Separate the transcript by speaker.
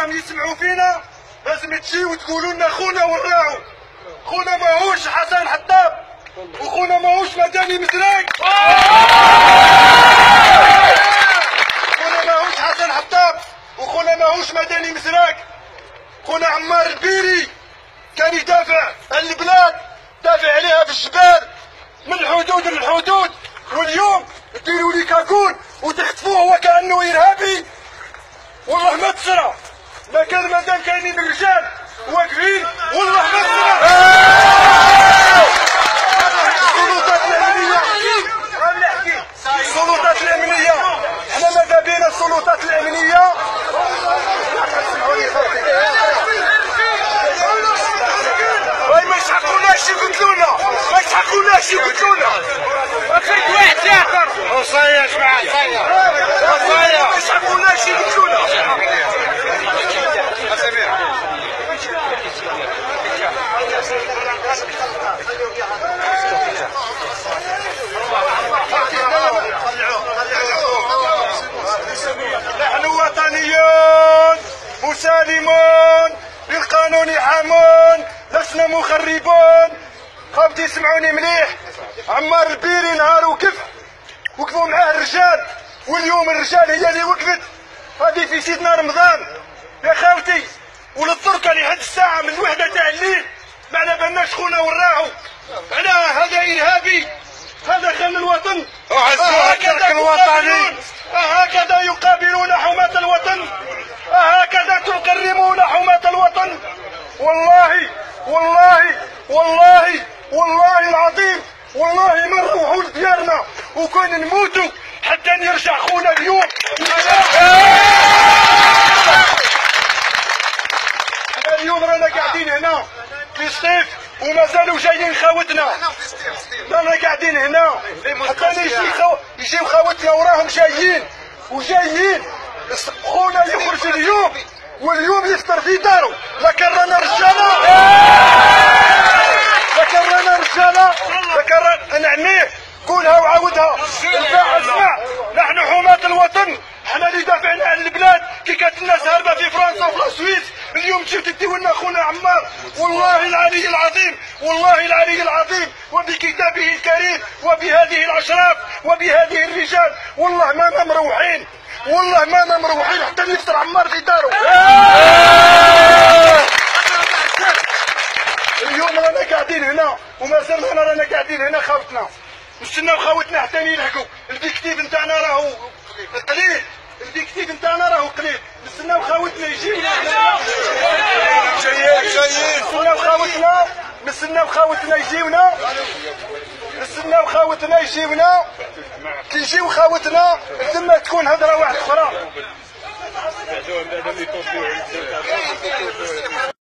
Speaker 1: راهم يسمعوا فينا لازم تجيو وتقولوا لنا خونا وراعوا. خونا ماهوش حسن حطاب، وخونا ماهوش مدني مسراق. خونا ماهوش حسن حطاب، وخونا ماهوش مدني مسراق. خونا عمار البيري كان يدافع عن البلاد، دافع عليها في الجبال من الحدود للحدود، واليوم ديروا لي كاكون وتخطفوه وكانه ارهابي. والله ما تسرى، ما كان مادام كاينين الرجال واقفين والله ما تسرى. السلطات الامنيه، السلطات الامنيه، احنا ماذا بينا السلطات الامنيه ما يسحقوناش يقتلونا، ما يسحقوناش يقتلونا. اخرج واحد اخر وصايا يا جماعه، وصايا ما يسحقوناش يقتلونا. نحن وطنيون مسالمون للقانون حامون، لسنا مخربون. خاوتي اسمعوني مليح، عمار البيري نهار وقفوا معاه الرجال، واليوم الرجال هي اللي وقفت. هذه في سيدنا رمضان يا خاوتي، وللطرق لحد الساعه من الوحده تاع الليل ما على بالناش خونا وراعوا. على هذا ارهابي، هذا خان الوطن، هكذا الوطني، هكذا يقابلون حماة الوطن، هكذا تكرمون حماة الوطن. والله والله والله والله العظيم، والله ما نروحوا لديارنا وكون نموتوا حتى نرجع خونا اليوم. اليوم رانا قاعدين هنا في الصيف ومازالوا جايين خاوتنا، رانا قاعدين هنا حتى يجيو خاوتنا وراهم جايين وجايين. خونا يخرج اليوم واليوم يفطر في دارو، لكن رانا رجاله، لكن رانا رجاله، لكن نعنيه قولها وعاودها. اسمع، نحن حماة الوطن، حنا اللي دافعنا عن البلاد. كي كانت الناس هاربه في فرنسا وفي السويس، اليوم تجيو تديو لنا خونا عمار. والله العلي العظيم، والله العلي العظيم، وبكتابه الكريم وبهذه الاشراف وبهذه الرجال، والله ما مروحين، والله ما مروحين حتى نفطر عمار في دارو. اليوم رانا قاعدين هنا وما زلنا رانا قاعدين هنا خاوتنا، نستناو خاوتنا حتى يلحقوا. الفيكتيف نتاعنا راهو قليل، الفيكتيف نتاعنا راهو قليل، نستناو خاوتنا يجيونا. نستناو خاوتنا، نستناو خاوتنا يجيونا، نستناو خاوتنا يجيونا. كي يجيو خاوتنا ثم تكون هضره واحده اخرى.